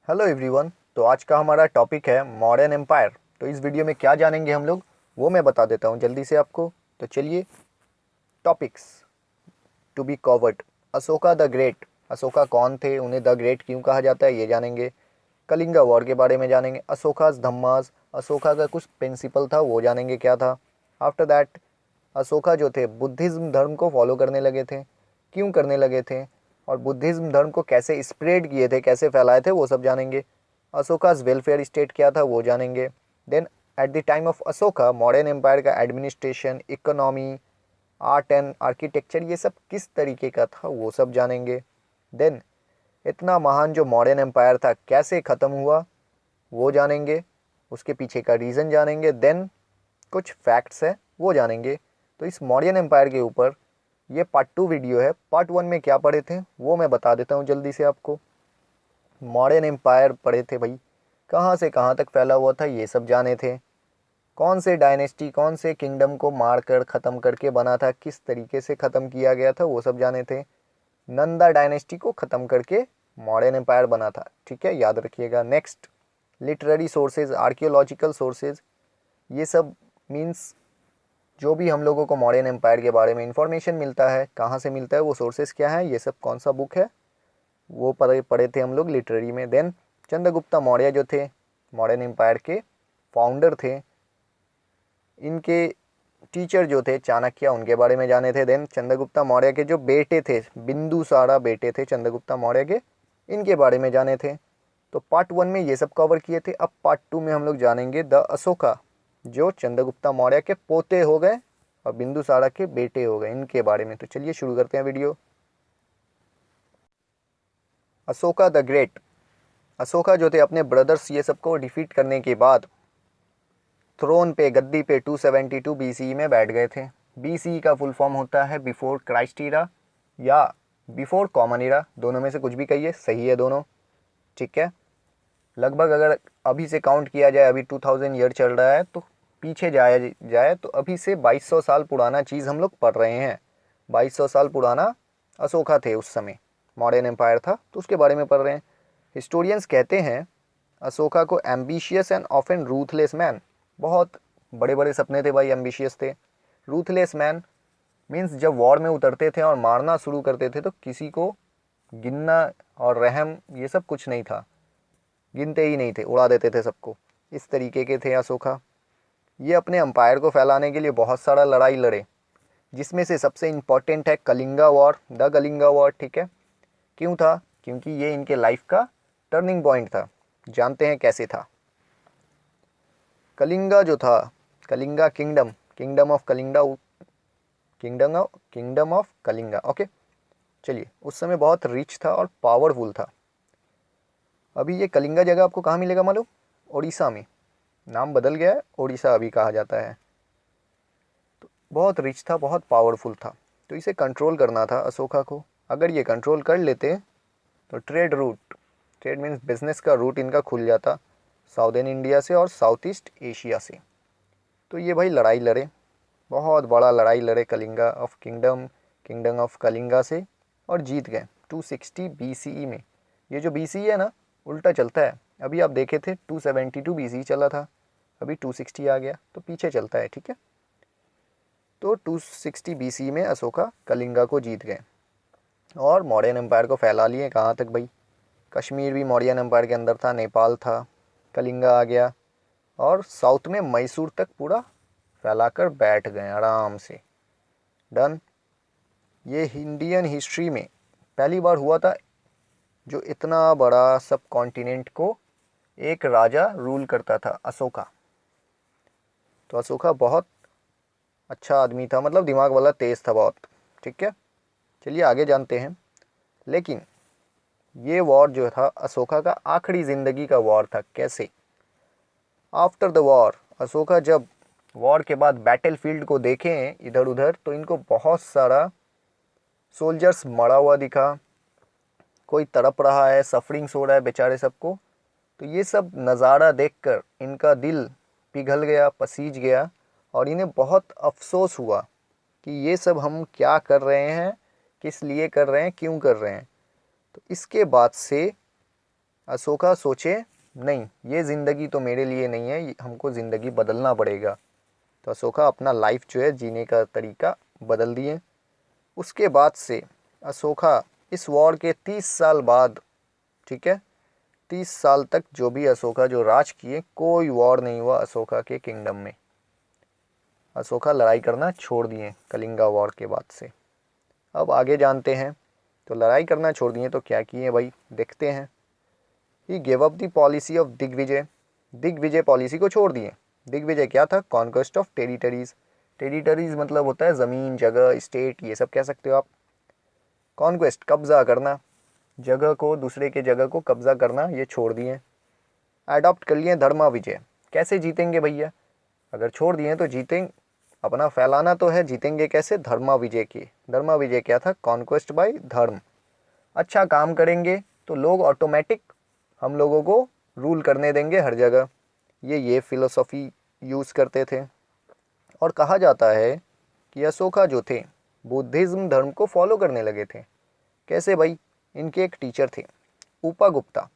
Hello everyone. तो आज का हमारा टॉपिक है मॉडर्न एम्पायर। तो इस वीडियो में क्या जानेंगे हम लोग वो मैं बता देता हूँ जल्दी से आपको। तो चलिए, topics to be covered. Ashoka the great. Ashoka कौन थे, उन्हें द ग्रेट क्यों कहा जाता है ये जानेंगे। कलिंगा वॉर के बारे में जानेंगे। अशोकास धम्मास, अशोका का कुछ प्रिंसिपल था वो जानेंगे क्या था। आफ्टर दैट अशोका जो थे बुद्धिज्म धर्म को फॉलो करने लगे थे, क्यों करने लगे थे, और बुद्धिज्म धर्म को कैसे स्प्रेड किए थे, कैसे फैलाए थे वो सब जानेंगे। अशोकास वेलफेयर स्टेट क्या था वो जानेंगे। Then at the time of Ashoka modern empire का administration, economy, art and architecture ये सब किस तरीके का था वो सब जानेंगे। देन इतना महान जो मॉडर्न एम्पायर था कैसे ख़त्म हुआ वो जानेंगे, उसके पीछे का रीज़न जानेंगे। देन कुछ फैक्ट्स है वो जानेंगे। तो इस मौर्यन एम्पायर के ऊपर ये पार्ट 2 वीडियो है। पार्ट 1 में क्या पढ़े थे वो मैं बता देता हूँ जल्दी से आपको। मौर्यन एम्पायर पढ़े थे भाई, कहाँ से कहाँ तक फैला हुआ था ये सब जाने थे। कौन से डायनेस्टी, कौन से किंगडम को मार कर ख़त्म करके बना था, किस तरीके से ख़त्म किया गया था वो सब जाने थे। नंदा डायनेस्टी को ख़त्म करके मॉडर्न एम्पायर बना था, ठीक है, याद रखिएगा। Next, literary sources, archaeological sources, ये सब मीन्स जो भी हम लोगों को मॉडर्न एम्पायर के बारे में इंफॉर्मेशन मिलता है कहाँ से मिलता है, वो सोर्सेज क्या है, ये सब कौन सा बुक है वो पढ़े पढ़े थे हम लोग लिटरेरी में। देन चंद्रगुप्ता मौर्य जो थे मॉडर्न एम्पायर के फाउंडर थे, इनके टीचर जो थे चाणक्य उनके बारे में जाने थे। देन चंद्रगुप्ता मौर्य के जो बेटे थे, बिंदुसारा बेटे थे चंद्रगुप्ता मौर्य के, इनके बारे में जाने थे। तो पार्ट 1 में ये सब कवर किए थे। अब पार्ट 2 में हम लोग जानेंगे द अशोका, जो चंद्रगुप्ता मौर्य के पोते हो गए और बिंदुसारा के बेटे हो गए, इनके बारे में। तो चलिए शुरू करते हैं video. Ashoka the great. Ashoka जो थे अपने ब्रदर्स ये सबको डिफीट करने के बाद थ्रोन पे, गद्दी पे 272 बीसीई में बैठ गए थे। बीसीई का फुल फॉर्म होता है बिफोर क्राइस्ट ईरा या बिफोर कॉमन ईरा, दोनों में से कुछ भी कहिए, सही है दोनों, ठीक है। लगभग अगर अभी से काउंट किया जाए, अभी 2000 ईयर चल रहा है, तो पीछे जाया जाए तो अभी से 2200 साल पुराना चीज़ हम लोग पढ़ रहे हैं। 2200 साल पुराना अशोका थे उस समय, मॉडर्न एम्पायर था तो उसके बारे में पढ़ रहे हैं। हिस्टोरियंस कहते हैं अशोका को ambitious and often ruthless man, बहुत बड़े बड़े सपने थे भाई, एम्बिशियस थे। रूथलेस मैन मीन्स जब वॉर में उतरते थे और मारना शुरू करते थे तो किसी को गिनना और रहम ये सब कुछ नहीं था, गिनते ही नहीं थे, उड़ा देते थे सबको, इस तरीके के थे अशोका। ये अपने अम्पायर को फैलाने के लिए बहुत सारा लड़ाई लड़े, जिसमें से सबसे इम्पोर्टेंट है Kalinga war, the Kalinga war, ठीक है। क्यों था, क्योंकि ये इनके लाइफ का टर्निंग पॉइंट था। जानते हैं कैसे था। कलिंगा जो था, Kalinga kingdom, kingdom of Kalinga, kingdom of Kalinga, okay. चलिए, उस समय बहुत रिच था और पावरफुल था। अभी ये कलिंगा जगह आपको कहाँ मिलेगा मालूम? उड़ीसा में। नाम बदल गया है, उड़ीसा अभी कहा जाता है। तो बहुत रिच था, बहुत पावरफुल था, तो इसे कंट्रोल करना था अशोका को। अगर ये कंट्रोल कर लेते तो trade route, trade means business का रूट इनका खुल जाता साउदर्न इंडिया से और साउथ ईस्ट एशिया से। तो ये भाई लड़ाई लड़े, बहुत बड़ा लड़ाई लड़े Kalinga of kingdom, kingdom of Kalinga से, और जीत गए 260 बीसीई में। ये जो बीसीई है ना, उल्टा चलता है। अभी आप देखे थे 272 बीसीई चला था, अभी 260 आ गया, तो पीछे चलता है, ठीक है। तो 260 बीसीई में अशोका कलिंगा को जीत गए और मौर्यन एम्पायर को फैला लिए। कहाँ तक भाई? कश्मीर भी मौर्यन एम्पायर के अंदर था, नेपाल था, कलिंगा आ गया, और साउथ में मैसूर तक पूरा फैलाकर बैठ गए आराम से। डन। ये इंडियन हिस्ट्री में पहली बार हुआ था जो इतना बड़ा सब कॉन्टिनेंट को एक राजा रूल करता था, अशोका। तो अशोका बहुत अच्छा आदमी था, मतलब दिमाग वाला, तेज था बहुत, ठीक है। चलिए आगे जानते हैं। लेकिन ये वॉर जो था अशोका का आखिरी ज़िंदगी का वॉर था। कैसे? आफ्टर द वॉर, अशोका जब वॉर के बाद बैटल फील्ड को देखें इधर उधर, तो इनको बहुत सारा सोल्जर्स मरा हुआ दिखा, कोई तड़प रहा है, सफरिंग्स हो रहा है बेचारे सबको। तो ये सब नज़ारा देखकर इनका दिल पिघल गया, पसीज गया, और इन्हें बहुत अफसोस हुआ कि ये सब हम क्या कर रहे हैं, किस लिए कर रहे हैं, क्यों कर रहे हैं। तो इसके बाद से अशोका सोचे नहीं, ये ज़िंदगी तो मेरे लिए नहीं है, हमको ज़िंदगी बदलना पड़ेगा। तो अशोका अपना लाइफ जो है जीने का तरीका बदल दिए। उसके बाद से अशोका इस वॉर के 30 साल बाद, ठीक है, 30 साल तक जो भी अशोका जो राज किए, कोई वॉर नहीं हुआ अशोका के किंगडम में। अशोका लड़ाई करना छोड़ दिए कलिंगा वॉर के बाद से। अब आगे जानते हैं। तो लड़ाई करना छोड़ दिए तो क्या किए भाई, देखते हैं। He gave up the policy of दिग्विजय। दिग्विजय पॉलिसी को छोड़ दिए। दिग्विजय क्या था? Conquest of territories. टेरिटरीज मतलब होता है ज़मीन, जगह, स्टेट, ये सब कह सकते हो आप। कॉन्क्वेस्ट कब्जा करना, जगह को, दूसरे के जगह को कब्जा करना, ये छोड़ दिए। अडॉप्ट कर लिए धर्मा विजय। कैसे जीतेंगे भैया? अगर छोड़ दिए तो जीतेंगे, अपना फैलाना तो है, जीतेंगे कैसे? धर्मा विजय के। धर्मा विजय क्या था? कॉन्क्वेस्ट बाय धर्म। अच्छा काम करेंगे तो लोग ऑटोमेटिक हम लोगों को रूल करने देंगे हर जगह। ये फिलोसॉफी यूज़ करते थे। और कहा जाता है कि अशोका जो थे बुद्धिज़्म धर्म को फॉलो करने लगे थे। कैसे भाई? इनके एक टीचर थे उपगुप्ता,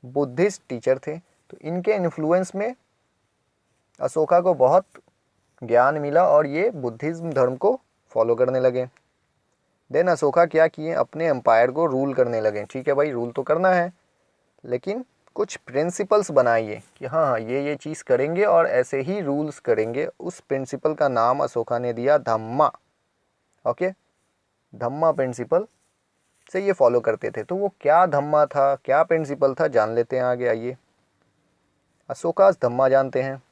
बुद्धिस्ट टीचर थे। तो इनके इन्फ्लुएंस में अशोका को बहुत ज्ञान मिला और ये बुद्धिज़्म धर्म को फॉलो करने लगे। देन अशोका क्या किए? अपने एम्पायर को रूल करने लगे। ठीक है भाई, रूल तो करना है, लेकिन कुछ प्रिंसिपल्स बनाइए कि हाँ हाँ ये चीज़ करेंगे और ऐसे ही रूल्स करेंगे। उस प्रिंसिपल का नाम अशोका ने दिया धम्मा। ओके, धम्मा प्रिंसिपल से ये फॉलो करते थे। तो वो क्या धम्मा था, क्या प्रिंसिपल था, जान लेते हैं आगे। आइए, अशोकास धम्मा जानते हैं।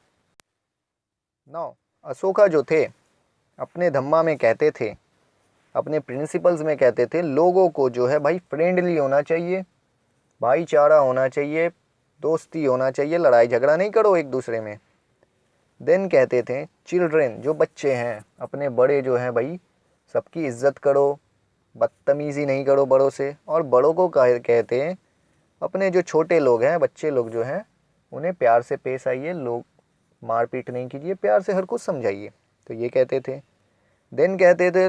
नाउ अशोका जो थे अपने धम्मा में कहते थे, अपने प्रिंसिपल्स में कहते थे, लोगों को जो है भाई फ्रेंडली होना चाहिए, भाईचारा होना चाहिए, दोस्ती होना चाहिए, लड़ाई झगड़ा नहीं करो एक दूसरे में। देन कहते थे चिल्ड्रेन, जो बच्चे हैं, अपने बड़े जो हैं भाई, सबकी इज्जत करो, बदतमीज़ी नहीं करो बड़ों से। और बड़ों को कहते हैं अपने जो छोटे लोग हैं, बच्चे लोग जो हैं, उन्हें प्यार से पेश आइए, लोग मारपीट नहीं कीजिए, प्यार से हर कुछ समझाइए। तो ये कहते थे। देन कहते थे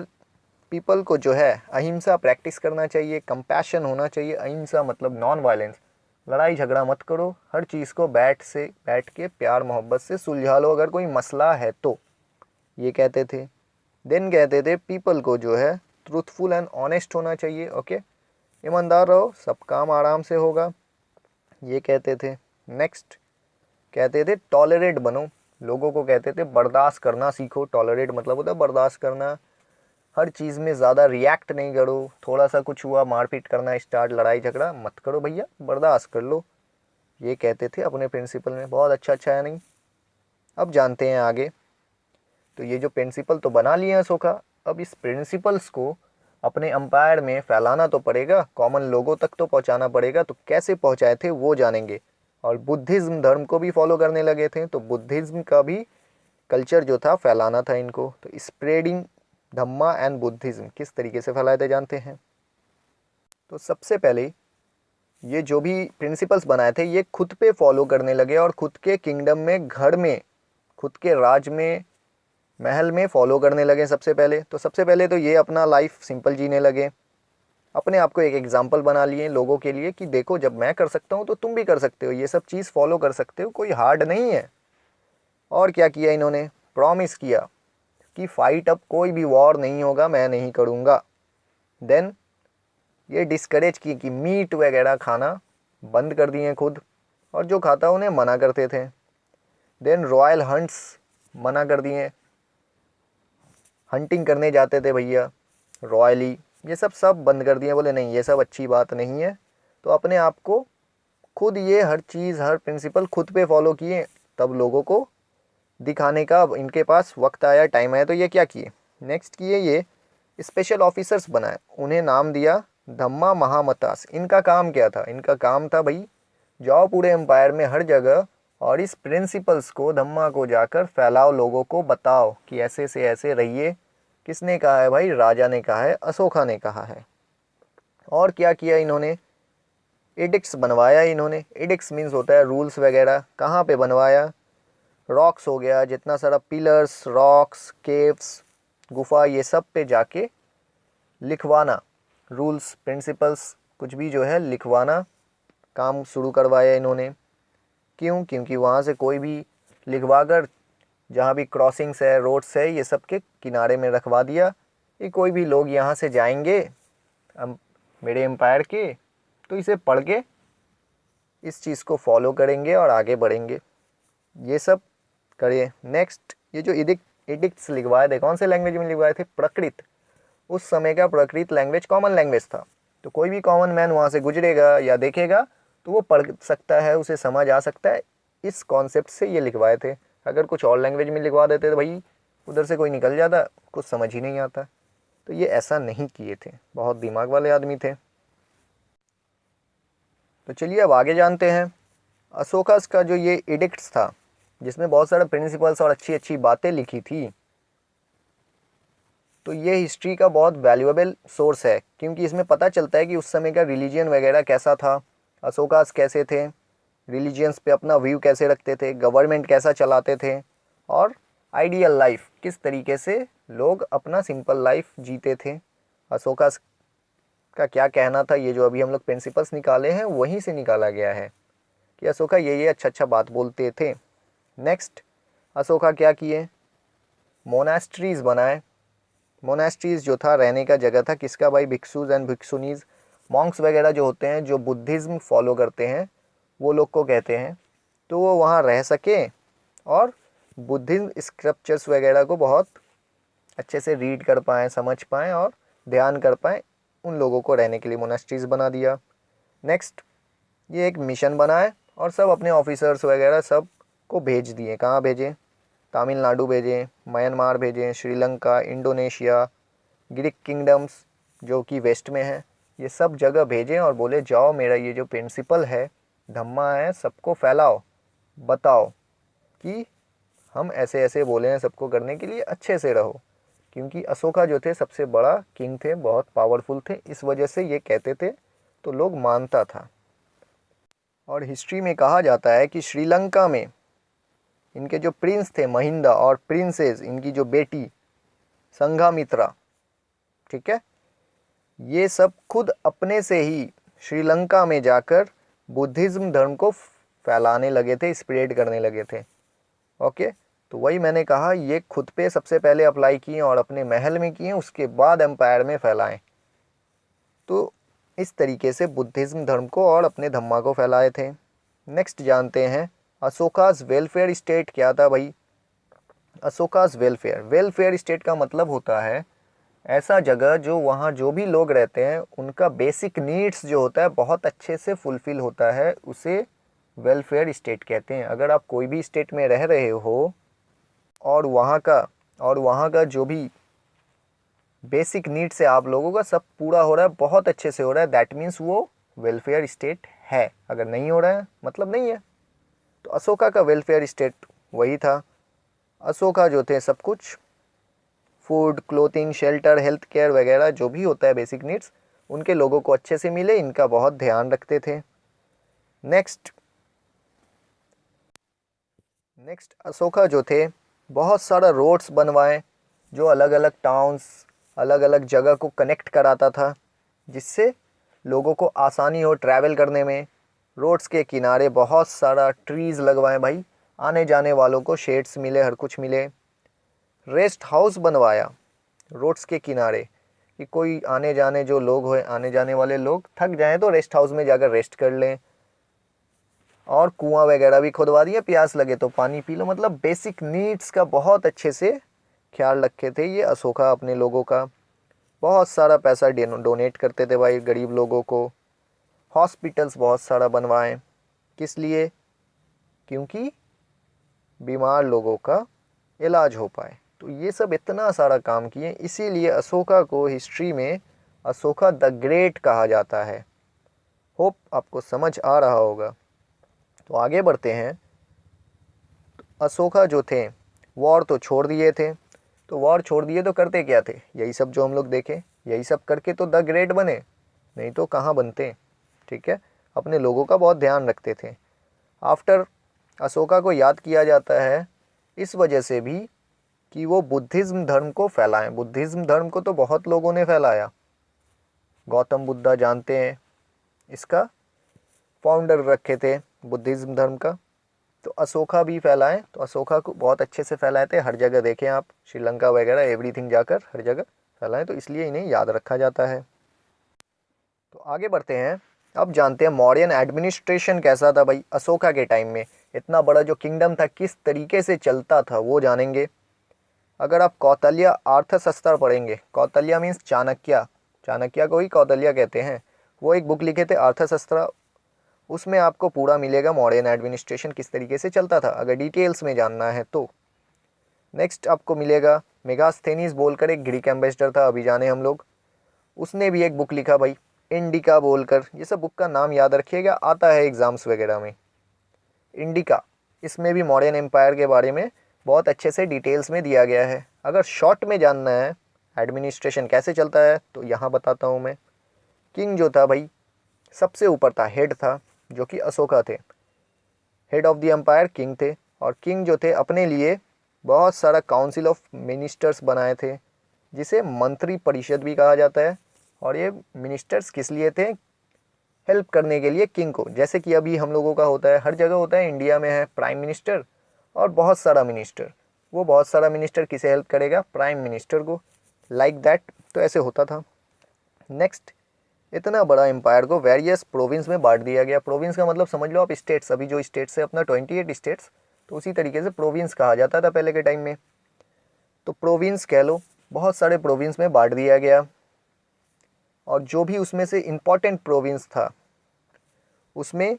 पीपल को जो है अहिंसा प्रैक्टिस करना चाहिए, कंपैशन होना चाहिए। अहिंसा मतलब नॉन वायलेंस, लड़ाई झगड़ा मत करो, हर चीज़ को बैठ के प्यार मोहब्बत से सुलझा लो अगर कोई मसला है तो। ये कहते थे। देन कहते थे पीपल को जो है ट्रूथफुल एंड ऑनेस्ट होना चाहिए। ओके, ईमानदार रहो, सब काम आराम से होगा, ये कहते थे। नेक्स्ट कहते थे टॉलरेट बनो। लोगों को कहते थे बर्दाश्त करना सीखो। टॉलरेट मतलब होता है बर्दाश्त करना, हर चीज़ में ज़्यादा रिएक्ट नहीं करो। थोड़ा सा कुछ हुआ मारपीट करना स्टार्ट, लड़ाई झगड़ा मत करो भैया, बर्दाश्त कर लो। ये कहते थे अपने प्रिंसिपल में। बहुत अच्छा है नहीं? अब जानते हैं आगे। तो ये जो प्रिंसिपल तो बना लिए हैं अशोका, अब इस प्रिंसिपल्स को अपने अंपायर में फैलाना तो पड़ेगा, कॉमन लोगों तक तो पहुंचाना पड़ेगा। तो कैसे पहुंचाए थे वो जानेंगे। और बुद्धिज़्म धर्म को भी फॉलो करने लगे थे, तो बुद्धिज़्म का भी कल्चर जो था फैलाना था इनको। तो स्प्रेडिंग धम्मा एंड बुद्धिज़्म किस तरीके से फैलाए थे जानते हैं। तो सबसे पहले ये जो भी प्रिंसिपल्स बनाए थे ये खुद पे फॉलो करने लगे और खुद के किंगडम में, घर में, खुद के राज में, महल में फॉलो करने लगे सबसे पहले। तो सबसे पहले तो ये अपना लाइफ सिंपल जीने लगे, अपने आप को एक एग्जाम्पल बना लिए लोगों के लिए कि देखो जब मैं कर सकता हूँ तो तुम भी कर सकते हो, ये सब चीज़ फॉलो कर सकते हो, कोई हार्ड नहीं है। और क्या किया इन्होंने? प्रॉमिस किया कि फाइट, अब कोई भी वॉर नहीं होगा, मैं नहीं करूँगा। देन ये डिस्करेज की कि मीट वगैरह खाना बंद कर दिए खुद, और जो खाता उन्हें मना करते थे। देन रॉयल हंट्स मना कर दिए, हंटिंग करने जाते थे भैया रॉयली, ये सब बंद कर दिए। बोले नहीं ये सब अच्छी बात नहीं है। तो अपने आप को खुद ये हर चीज़, हर प्रिंसिपल खुद पे फॉलो किए। तब लोगों को दिखाने का अब इनके पास वक्त आया, टाइम आया। तो ये क्या किए? नेक्स्ट किए ये स्पेशल ऑफिसर्स बनाए, उन्हें नाम दिया धम्मा महामतास। इनका काम क्या था? इनका काम था भाई जाओ पूरे एम्पायर में हर जगह और इस प्रिंसिपल्स को, धम्मा को जाकर फैलाओ, लोगों को बताओ कि ऐसे से ऐसे रहिए। किसने कहा है भाई? राजा ने कहा है, अशोका ने कहा है। और क्या किया इन्होंने? एडिक्ट्स बनवाया इन्होंने। एडिक्ट्स मीन्स होता है रूल्स वगैरह। कहाँ पे बनवाया? रॉक्स हो गया, जितना सारा पिलर्स, रॉक्स, केव्स, गुफा, ये सब पे जाके लिखवाना रूल्स, प्रिंसिपल्स, कुछ भी जो है लिखवाना। काम शुरू करवाया इन्होंने। क्यों? क्योंकि वहाँ से कोई भी लिखवा कर जहाँ भी क्रॉसिंग्स है, रोड्स है, ये सब के किनारे में रखवा दिया कि कोई भी लोग यहाँ से जाएंगे मेरे एम्पायर के, तो इसे पढ़ के इस चीज़ को फॉलो करेंगे और आगे बढ़ेंगे। ये सब करिए। नेक्स्ट, ये जो एडिक्ट्स लिखवाए थे, कौन से लैंग्वेज में लिखवाए थे? प्राकृत। उस समय का प्राकृत लैंग्वेज कॉमन लैंग्वेज था, तो कोई भी कॉमन मैन वहाँ से गुजरेगा या देखेगा तो वो पढ़ सकता है, उसे समझ आ सकता है। इस कॉन्सेप्ट से ये लिखवाए थे। अगर कुछ और लैंग्वेज में लिखवा देते तो भाई उधर से कोई निकल जाता, कुछ समझ ही नहीं आता। तो ये ऐसा नहीं किए थे, बहुत दिमाग वाले आदमी थे। तो चलिए अब आगे जानते हैं। अशोकास का जो ये एडिक्ट्स था, जिसमें बहुत सारे प्रिंसिपल्स और अच्छी अच्छी बातें लिखी थी, तो ये हिस्ट्री का बहुत वैल्यूएबल सोर्स है, क्योंकि इसमें पता चलता है कि उस समय का रिलीजियन वगैरह कैसा था, अशोकास कैसे थे, रिलीजियंस पे अपना व्यू कैसे रखते थे, गवर्नमेंट कैसा चलाते थे, और आइडियल लाइफ किस तरीके से लोग अपना सिंपल लाइफ जीते थे। अशोकास का क्या कहना था, ये जो अभी हम लोग प्रिंसिपल्स निकाले हैं वहीं से निकाला गया है कि अशोका ये अच्छा अच्छा बात बोलते थे। नेक्स्ट, अशोका क्या किए? मोनास्ट्रीज बनाए। मोनास्ट्रीज जो था रहने का जगह था, किसका भाई? भिक्षुज एंड भिक्षुनीज, मॉन्क्स वगैरह जो होते हैं, जो बुद्धिज़्म फॉलो करते हैं, वो लोग को कहते हैं। तो वो वहाँ रह सके और बुद्धिज़्म स्क्रिप्चर्स वगैरह को बहुत अच्छे से रीड कर पाएँ, समझ पाएँ और ध्यान कर पाएँ, उन लोगों को रहने के लिए मोनास्ट्रीज बना दिया। नेक्स्ट, ये एक मिशन बनाए और सब अपने ऑफिसर्स वगैरह सब को भेज दिए। कहाँ भेजें? तमिलनाडु भेजें, म्यांमार भेजें, श्रीलंका, इंडोनेशिया, ग्रीक किंगडम्स जो कि वेस्ट में है, ये सब जगह भेजें और बोले जाओ मेरा ये जो प्रिंसिपल है, धम्मा है, सबको फैलाओ, बताओ कि हम ऐसे ऐसे बोले हैं सबको करने के लिए, अच्छे से रहो। क्योंकि अशोका जो थे सबसे बड़ा किंग थे, बहुत पावरफुल थे, इस वजह से ये कहते थे तो लोग मानता था। और हिस्ट्री में कहा जाता है कि श्रीलंका में इनके जो प्रिंस थे महिंदा और प्रिंसेस, इनकी जो बेटी संघामित्रा, ठीक है, ये सब खुद अपने से ही श्रीलंका में जाकर बुद्धिज़्म धर्म को फैलाने लगे थे, स्प्रेड करने लगे थे। ओके, तो वही मैंने कहा, ये खुद पे सबसे पहले अप्लाई किए और अपने महल में किए, उसके बाद एम्पायर में फैलाएं। तो इस तरीके से बुद्धिज़्म धर्म को और अपने धम्मा को फैलाए थे। नेक्स्ट जानते हैं अशोकास वेलफेयर स्टेट क्या था भाई? अशोकास वेलफेयर स्टेट का मतलब होता है ऐसा जगह जो वहाँ जो भी लोग रहते हैं उनका बेसिक नीड्स जो होता है बहुत अच्छे से फुलफ़िल होता है, उसे वेलफेयर स्टेट कहते हैं। अगर आप कोई भी स्टेट में रह रहे हो और वहाँ का जो भी बेसिक नीड्स है आप लोगों का सब पूरा हो रहा है, बहुत अच्छे से हो रहा है, दैट मीन्स वो वेलफेयर स्टेट है। अगर नहीं हो रहा है मतलब नहीं है। तो अशोका का वेलफेयर स्टेट वही था। अशोका जो थे सब कुछ food, clothing, shelter, health care वगैरह जो भी होता है बेसिक नीड्स, उनके लोगों को अच्छे से मिले, इनका बहुत ध्यान रखते थे। नेक्स्ट अशोका जो थे बहुत सारा रोड्स बनवाए जो अलग अलग टाउन्स, अलग अलग जगह को कनेक्ट कराता था, जिससे लोगों को आसानी हो ट्रैवल करने में। रोड्स के किनारे बहुत सारा ट्रीज़ लगवाए भाई, आने जाने वालों को शेड्स मिले, हर कुछ मिले। रेस्ट हाउस बनवाया रोड्स के किनारे कि कोई आने जाने जो लोग हो, आने जाने वाले लोग थक जाएं तो रेस्ट हाउस में जाकर रेस्ट कर लें। और कुआं वगैरह भी खुदवा दिए, प्यास लगे तो पानी पी लो। मतलब बेसिक नीड्स का बहुत अच्छे से ख्याल रखे थे ये अशोका अपने लोगों का। बहुत सारा पैसा डोनेट करते थे भाई गरीब लोगों को। हॉस्पिटल्स बहुत सारा बनवाएं, किस लिए? क्योंकि बीमार लोगों का इलाज हो पाए। तो ये सब इतना सारा काम किए, इसीलिए अशोका को हिस्ट्री में अशोका द ग्रेट कहा जाता है। होप आपको समझ आ रहा होगा। तो आगे बढ़ते हैं। तो अशोका जो थे वॉर तो छोड़ दिए थे, तो वॉर छोड़ दिए तो करते क्या थे? यही सब जो हम लोग देखें, यही सब करके तो द ग्रेट बने, नहीं तो कहाँ बनते। ठीक है, अपने लोगों का बहुत ध्यान रखते थे। आफ्टर अशोका को याद किया जाता है इस वजह से भी कि वो बुद्धिज़्म धर्म को फैलाएं। बुद्धिज़्म धर्म को तो बहुत लोगों ने फैलाया, गौतम बुद्धा जानते हैं इसका फाउंडर रखे थे बुद्धिज़्म धर्म का। तो अशोका भी फैलाएं, तो अशोका को बहुत अच्छे से फैलाए थे, हर जगह देखें आप, श्रीलंका वगैरह एवरीथिंग जाकर हर जगह फैलाएं, तो इसलिए इन्हें याद रखा जाता है। तो आगे बढ़ते हैं, अब जानते हैं मौर्यन एडमिनिस्ट्रेशन कैसा था भाई अशोका के टाइम में। इतना बड़ा जो किंगडम था किस तरीके से चलता था वो जानेंगे। अगर आप कौटिल्य अर्थशास्त्र पढ़ेंगे, कौटिल्य मीन्स चाणक्य, चाणक्य को ही कौटिल्य कहते हैं, वो एक बुक लिखे थे अर्थशास्त्र, उसमें आपको पूरा मिलेगा मॉडर्न एडमिनिस्ट्रेशन किस तरीके से चलता था, अगर डिटेल्स में जानना है तो। नेक्स्ट आपको मिलेगा मेगास्थेनीस बोलकर एक ग्रीक एम्बेसडर था, अभी जाने हम लोग, उसने भी एक बुक लिखा भाई इंडिका बोलकर, ये सब बुक का नाम याद रखिएगा, आता है एग्जाम्स वगैरह में। इंडिका, इसमें भी मॉडर्न एम्पायर के बारे में बहुत अच्छे से डिटेल्स में दिया गया है। अगर शॉर्ट में जानना है एडमिनिस्ट्रेशन कैसे चलता है तो यहाँ बताता हूँ मैं। किंग जो था भाई सबसे ऊपर था, हेड था, जो कि अशोका थे, head of the empire king थे। और किंग जो थे अपने लिए बहुत सारा काउंसिल ऑफ मिनिस्टर्स बनाए थे, जिसे मंत्री परिषद भी कहा जाता है। और ये मिनिस्टर्स किस लिए थे, हेल्प करने के लिए किंग को, जैसे कि अभी हम लोगों का होता है, हर जगह होता है, इंडिया में है प्राइम मिनिस्टर और बहुत सारा मिनिस्टर, वो बहुत सारा मिनिस्टर किसे हेल्प करेगा, प्राइम मिनिस्टर को, लाइक दैट, तो ऐसे होता था। नेक्स्ट, इतना बड़ा एम्पायर को वेरियस प्रोविंस में बांट दिया गया। प्रोविंस का मतलब समझ लो आप स्टेट्स, अभी जो स्टेट्स है अपना 28 स्टेट्स, तो उसी तरीके से प्रोविंस कहा जाता था पहले के टाइम में, तो प्रोविंस कह लो, बहुत सारे प्रोविंस में बांट दिया गया। और जो भी उसमें से इम्पॉर्टेंट प्रोविंस था उसमें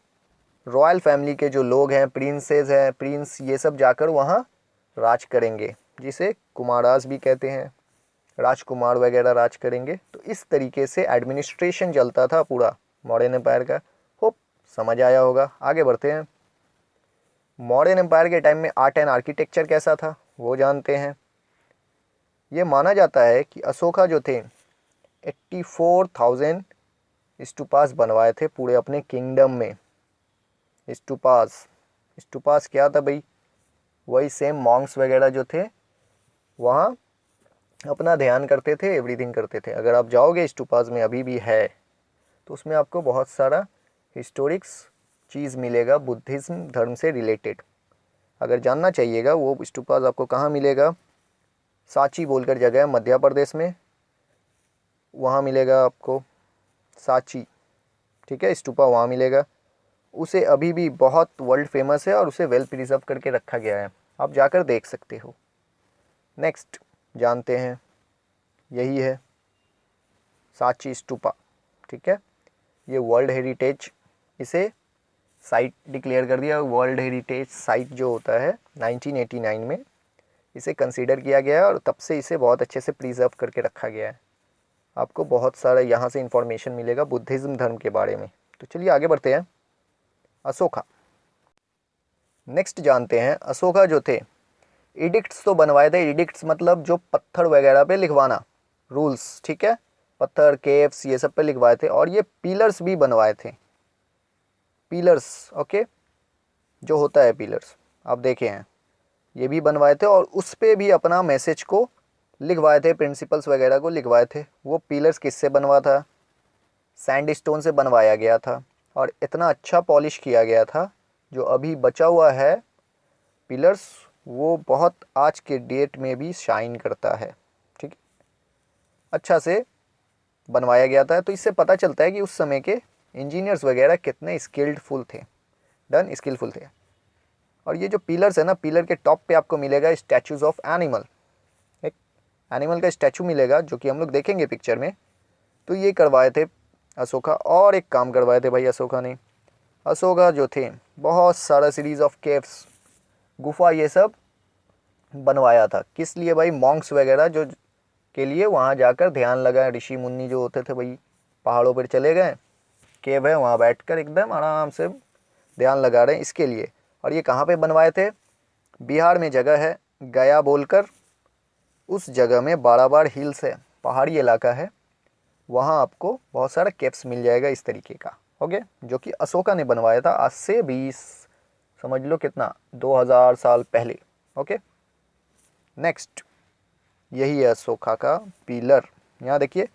रॉयल फैमिली के जो लोग हैं, प्रिंसेस हैं, प्रिंस, ये सब जाकर वहाँ राज करेंगे, जिसे कुमारास भी कहते हैं, राजकुमार वगैरह राज करेंगे। तो इस तरीके से एडमिनिस्ट्रेशन चलता था पूरा मॉडर्न एम्पायर का। होप समझ आया होगा। आगे बढ़ते हैं, मॉडर्न एम्पायर के टाइम में आर्ट एंड आर्किटेक्चर कैसा था वो जानते हैं। ये माना जाता है कि अशोका जो थे 84,000 स्तूपास बनवाए थे पूरे अपने किंगडम में। स्तूपास, स्तूपास क्या था भाई, वही सेम मॉन्क्स वगैरह जो थे वहाँ अपना ध्यान करते थे, एवरीथिंग करते थे। अगर आप जाओगे स्टूपास में, अभी भी है, तो उसमें आपको बहुत सारा हिस्टोरिक्स चीज़ मिलेगा बुद्धिज़्म धर्म से रिलेटेड। अगर जानना चाहिएगा वो स्टूपास आपको कहाँ मिलेगा, सांची बोलकर जगह है मध्य प्रदेश में, वहाँ मिलेगा आपको सांची, ठीक है, स्टूपा वहाँ मिलेगा। उसे अभी भी बहुत वर्ल्ड फेमस है और उसे वेल प्रिजर्व करके रखा गया है, आप जाकर देख सकते हो। नेक्स्ट जानते हैं, यही है सांची स्तूपा, ठीक है, ये वर्ल्ड हेरिटेज, इसे साइट डिक्लेयर कर दिया, वर्ल्ड हेरिटेज साइट जो होता है 1989 में इसे कंसीडर किया गया है, और तब से इसे बहुत अच्छे से प्रिजर्व करके रखा गया है। आपको बहुत सारा यहाँ से इंफॉर्मेशन मिलेगा बुद्धिज़्म धर्म के बारे में। तो चलिए आगे बढ़ते हैं, अशोका। नेक्स्ट जानते हैं, अशोका जो थे एडिक्ट्स तो बनवाए थे, एडिक्ट्स मतलब जो पत्थर वगैरह पे लिखवाना, रूल्स, ठीक है, पत्थर, केव्स, ये सब पे लिखवाए थे। और ये पिलर्स भी बनवाए थे, पिलर्स, ओके, जो होता है पिलर्स आप देखे हैं, ये भी बनवाए थे। और उस पे भी अपना मैसेज को लिखवाए थे, प्रिंसिपल्स वगैरह को लिखवाए थे। वो पिलर्स किससे बनवा था, सैंडस्टोन से बनवाया गया था, और इतना अच्छा पॉलिश किया गया था, जो अभी बचा हुआ है पिलर्स, वो बहुत आज के डेट में भी शाइन करता है, ठीक, अच्छा से बनवाया गया था। तो इससे पता चलता है कि उस समय के इंजीनियर्स वगैरह कितने स्किल्डफुल थे, डन स्किलफुल थे। और ये जो पिलर्स है ना, पिलर के टॉप पे आपको मिलेगा स्टैचूज ऑफ एनिमल, एक एनिमल का स्टैचू मिलेगा जो कि हम लोग देखेंगे पिक्चर में। तो ये करवाए थे अशोका। और एक काम करवाए थे भाई अशोका ने, अशोका जो थे बहुत सारा सीरीज ऑफ केव्स, गुफा, ये सब बनवाया था। किस लिए भाई, मॉन्क्स वगैरह जो के लिए वहाँ जाकर ध्यान लगाए, ऋषि मुनि जो होते थे भाई, पहाड़ों पर चले गए, केव है वहाँ बैठकर एकदम आराम से ध्यान लगा रहे हैं, इसके लिए। और ये कहाँ पे बनवाए थे, बिहार में जगह है गया बोलकर, उस जगह में बाराबार हिल्स है, पहाड़ी इलाका है, वहाँ आपको बहुत सारा केव्स मिल जाएगा इस तरीके का, ओके, जो कि अशोका ने बनवाया था आज से 20, समझ लो कितना, 2000 साल पहले, ओके। नेक्स्ट, यही है अशोका का पिलर, यहाँ देखिए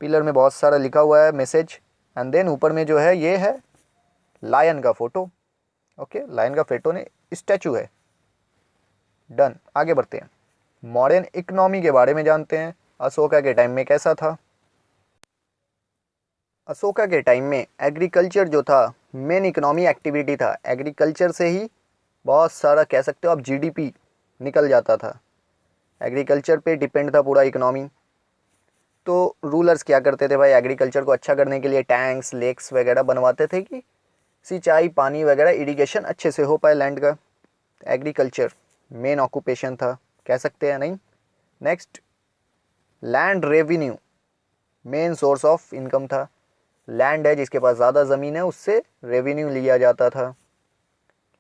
पिलर में बहुत सारा लिखा हुआ है मैसेज, एंड देन ऊपर में जो है ये है लायन का फोटो, ओके, लायन का फोटो ने स्टैचू है। डन, आगे बढ़ते हैं। मॉडर्न इकोनॉमी के बारे में जानते हैं। अशोका के टाइम में कैसा था? अशोका के टाइम में एग्रीकल्चर जो था मेन इकोनॉमी एक्टिविटी था। एग्रीकल्चर से ही बहुत सारा कह सकते हो आप जीडीपी निकल जाता था। एग्रीकल्चर पे डिपेंड था पूरा इकोनॉमी। तो रूलर्स क्या करते थे भाई, एग्रीकल्चर को अच्छा करने के लिए टैंक्स लेक्स वगैरह बनवाते थे कि सिंचाई पानी वगैरह इरिगेशन अच्छे से हो पाए लैंड का। एग्रीकल्चर मेन ऑक्यूपेशन था, कह सकते हैं नहीं। Next, land revenue main source of income था। लैंड है जिसके पास ज़्यादा ज़मीन है उससे रेवेन्यू लिया जाता था।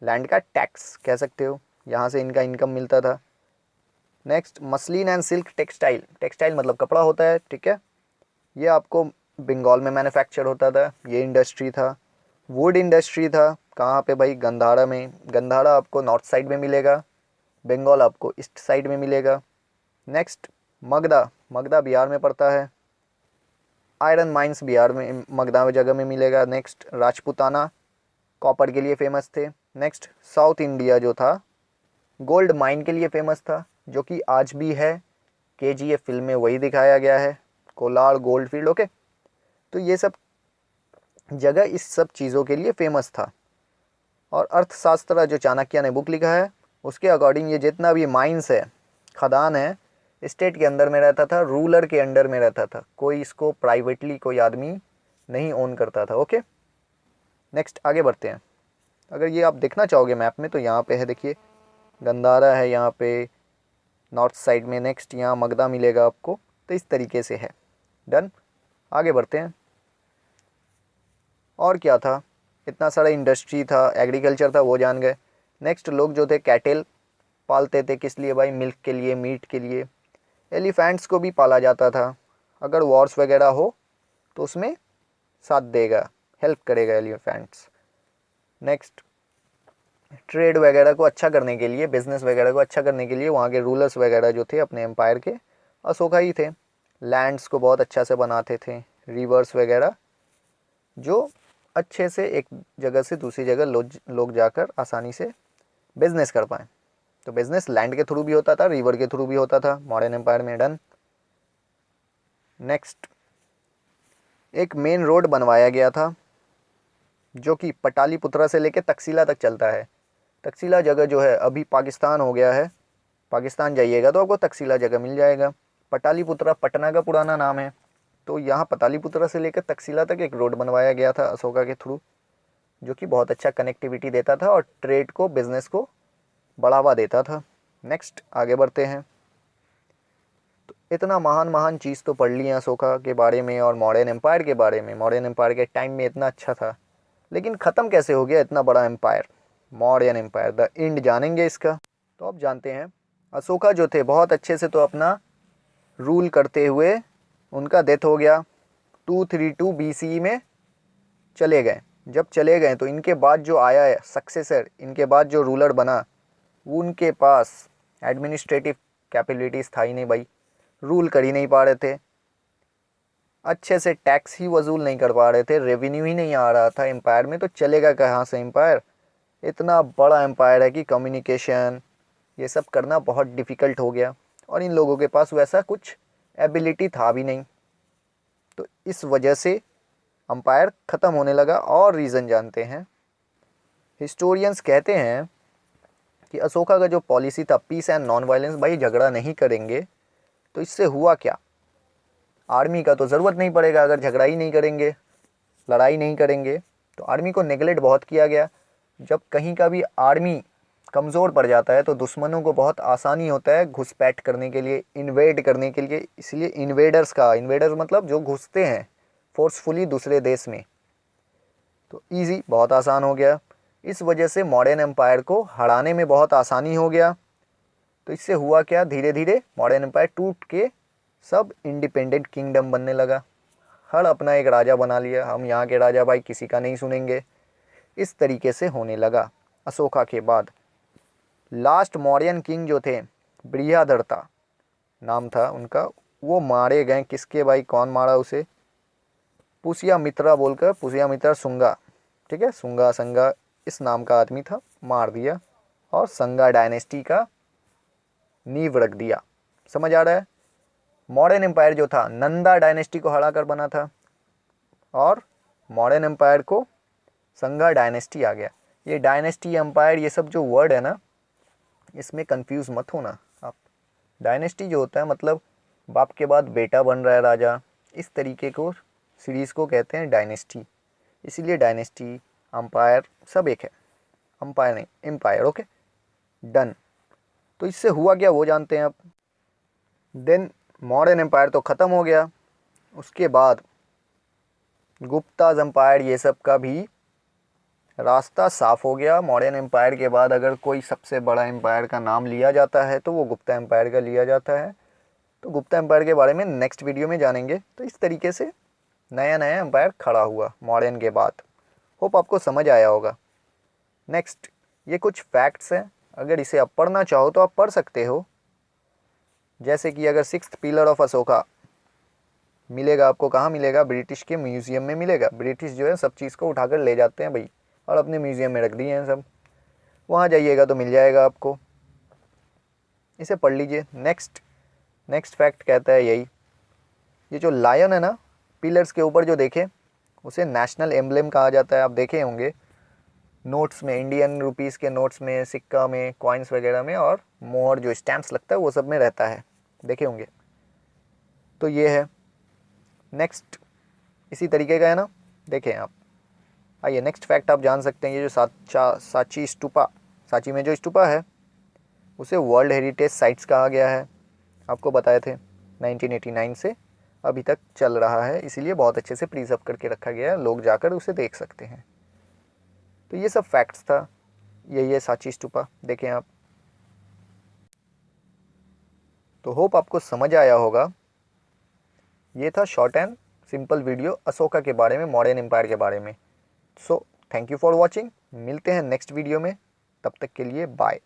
लैंड का टैक्स कह सकते हो, यहाँ से इनका इनकम मिलता था। Next, muslin and silk textile. Textile मतलब कपड़ा होता है, ठीक है। ये आपको बंगाल में मैन्युफैक्चर होता था, ये इंडस्ट्री था। वुड इंडस्ट्री था कहाँ पे भाई, गंधारा में। गंधारा आपको नॉर्थ साइड में मिलेगा, बंगाल आपको ईस्ट साइड में मिलेगा। नेक्स्ट, मगधा। मगधा बिहार में पड़ता है। आयरन माइंस बिहार में मगधा जगह में मिलेगा। नेक्स्ट, राजपूताना कॉपर के लिए फेमस थे। नेक्स्ट, साउथ इंडिया जो था गोल्ड माइन के लिए फेमस था, जो कि आज भी है। केजीएफ फिल्म में वही दिखाया गया है, कोलार गोल्ड फील्ड, ओके। तो ये सब जगह इस सब चीज़ों के लिए फेमस था। और अर्थशास्त्र जो चाणक्य ने बुक लिखा है उसके अकॉर्डिंग ये जितना भी माइंस है, खदान है, स्टेट के अंदर में रहता था, रूलर के अंडर में रहता था। कोई इसको प्राइवेटली कोई आदमी नहीं ओन करता था, ओके। नेक्स्ट, आगे बढ़ते हैं। अगर ये आप देखना चाहोगे मैप में तो यहाँ पे है, देखिए गंधारा है यहाँ पे नॉर्थ साइड में। नेक्स्ट, यहाँ मगधा मिलेगा आपको। तो इस तरीके से है। डन, आगे बढ़ते हैं। और क्या था, इतना सारा इंडस्ट्री था, एग्रीकल्चर था, वो जान गए। नेक्स्ट, लोग जो थे कैटेल पालते थे, किस लिए भाई, मिल्क के लिए, मीट के लिए। एलिफेंट्स को भी पाला जाता था, अगर वॉर्स वगैरह हो तो उसमें साथ देगा, हेल्प करेगा एलिफेंट्स। नेक्स्ट, ट्रेड वगैरह को अच्छा करने के लिए, बिजनेस वगैरह को अच्छा करने के लिए वहाँ के रूलर्स वगैरह जो थे अपने एम्पायर के अशोका ही थे। लैंड्स को बहुत अच्छा से बनाते थे, रिवर्स वगैरह, जो अच्छे से एक जगह से दूसरी जगह लोग जाकर आसानी से बिजनेस कर पाएँ। तो बिजनेस लैंड के थ्रू भी होता था, रिवर के थ्रू भी होता था मॉडर्न एम्पायर में। डन। नेक्स्ट, एक मेन रोड बनवाया गया था जो कि पटालीपुत्रा से लेकर तकसीला तक चलता है। तकसीला जगह जो है अभी पाकिस्तान हो गया है, पाकिस्तान जाइएगा तो आपको तकसीला जगह मिल जाएगा। पटालीपुत्रा पटना का पुराना नाम है। तो यहाँ पटालीपुत्रा से लेकर तकसीला तक एक रोड बनवाया गया था अशोका के थ्रू, जो कि बहुत अच्छा कनेक्टिविटी देता था और ट्रेड को, बिजनेस को बढ़ावा देता था। नेक्स्ट, आगे बढ़ते हैं। तो इतना महान महान चीज़ तो पढ़ ली है अशोका के बारे में और मॉडर्न एम्पायर के बारे में। मॉडर्न एम्पायर के टाइम में इतना अच्छा था, लेकिन ख़त्म कैसे हो गया इतना बड़ा empire, Mauryan empire. The end जानेंगे इसका। तो अब जानते हैं, अशोका जो थे बहुत अच्छे से तो अपना रूल करते हुए उनका डेथ हो गया 232 BCE में, चले गए। जब चले गए तो इनके बाद जो आया है सक्सेसर, इनके बाद जो रूलर बना, उनके पास एडमिनिस्ट्रेटिव कैपेबिलिटीज़ था ही नहीं भाई, रूल कर ही नहीं पा रहे थे, अच्छे से टैक्स ही वसूल नहीं कर पा रहे थे, रेवेन्यू ही नहीं आ रहा था एम्पायर में। तो चलेगा कहाँ से एम्पायर, इतना बड़ा एम्पायर है कि कम्युनिकेशन ये सब करना बहुत डिफ़िकल्ट हो गया, और इन लोगों के पास वैसा कुछ एबिलिटी था भी नहीं। तो इस वजह से एम्पायर ख़त्म होने लगा। और रीज़न जानते हैं, हिस्टोरियंस कहते हैं कि अशोका का जो पॉलिसी था पीस एंड नॉन वायलेंस, भाई झगड़ा नहीं करेंगे, तो इससे हुआ क्या, आर्मी का तो ज़रूरत नहीं पड़ेगा अगर झगड़ा ही नहीं करेंगे, लड़ाई नहीं करेंगे। तो आर्मी को नेगलेक्ट बहुत किया गया। जब कहीं का भी आर्मी कमज़ोर पड़ जाता है तो दुश्मनों को बहुत आसानी होता है घुसपैठ करने के लिए, इन्वेड करने के लिए। इसलिए इन्वेडर्स का, इन्वेडर्स मतलब जो घुसते हैं फोर्सफुली दूसरे देश में, तो ईजी, बहुत आसान हो गया। इस वजह से मॉडर्न एम्पायर को हराने में बहुत आसानी हो गया। तो इससे हुआ क्या, धीरे धीरे मॉडर्न एम्पायर टूट के सब इंडिपेंडेंट किंगडम बनने लगा। हर अपना एक राजा बना लिया, हम यहाँ के राजा भाई किसी का नहीं सुनेंगे, इस तरीके से होने लगा। अशोका के बाद लास्ट मौर्यन किंग जो थे, बृहदरथा नाम था उनका, वो मारे गए। किसके भाई, कौन मारा उसे, पुष्यमित्रा बोलकर, पुष्यमित्रा शुंगा, ठीक है, सुंगा संगा इस नाम का आदमी था, मार दिया और संगा डायनेस्टी का नींव रख दिया। समझ आ रहा है। मॉडर्न एम्पायर जो था नंदा डायनेस्टी को हरा कर बना था और मॉडर्न एम्पायर को संगा डायनेस्टी आ गया। ये डायनेस्टी एम्पायर ये सब जो वर्ड है ना, इसमें कंफ्यूज मत होना आप। डायनेस्टी जो होता है मतलब बाप के बाद बेटा बन रहा है राजा, इस तरीके को सीरीज़ को कहते हैं डायनेस्टी। इसीलिए डायनेस्टी एम्पायर सब एक है, एम्पायर नहीं एम्पायर। Okay done. तो इससे हुआ क्या वो जानते हैं आप। देन मॉडर्न एम्पायर तो ख़त्म हो गया, उसके बाद गुप्ताज एम्पायर ये सब का भी रास्ता साफ हो गया। मॉडर्न एम्पायर के बाद अगर कोई सबसे बड़ा एम्पायर का नाम लिया जाता है तो वो गुप्ता एम्पायर का लिया जाता है। तो गुप्ता एम्पायर के बारे में नेक्स्ट वीडियो में जानेंगे। तो इस तरीके से नया नया एम्पायर खड़ा हुआ मॉडर्न के बाद। होप आपको समझ आया होगा। नेक्स्ट ये कुछ फैक्ट्स हैं, अगर इसे आप पढ़ना चाहो तो आप पढ़ सकते हो। जैसे कि अगर 6th पिलर ऑफ अशोका मिलेगा आपको, कहाँ मिलेगा, ब्रिटिश के म्यूज़ियम में मिलेगा। ब्रिटिश जो है सब चीज़ को उठाकर ले जाते हैं भाई और अपने म्यूज़ियम में रख दिए हैं सब, वहाँ जाइएगा तो मिल जाएगा आपको। इसे पढ़ लीजिए। नेक्स्ट फैक्ट कहता है यही, ये जो लायन है ना पिलर्स के ऊपर जो देखे, उसे नेशनल एम्ब्लेम कहा जाता है। आप देखे होंगे नोट्स में, इंडियन रुपीज़ के नोट्स में, सिक्का में, कॉइन्स वगैरह में, और मोहर जो स्टैम्प्स लगता है वो सब में रहता है, देखे होंगे। तो ये है। नेक्स्ट इसी तरीके का है ना, देखें आप। आइए नेक्स्ट फैक्ट आप जान सकते हैं। ये जो सांची स्तूपा, सांची में जो स्तूपा है उसे वर्ल्ड हेरिटेज साइट्स कहा गया है। आपको बताए थे 1989 से अभी तक चल रहा है, इसीलिए बहुत अच्छे से प्रिजर्व करके रखा गया है, लोग जाकर उसे देख सकते हैं। तो ये सब फैक्ट्स था, यही है सांची स्तूपा, देखें आप। तो होप आपको समझ आया होगा। ये था short and simple video Ashoka के बारे में, मॉडर्न एम्पायर के बारे में। So thank you for watching, मिलते हैं नेक्स्ट वीडियो में, तब तक के लिए बाय।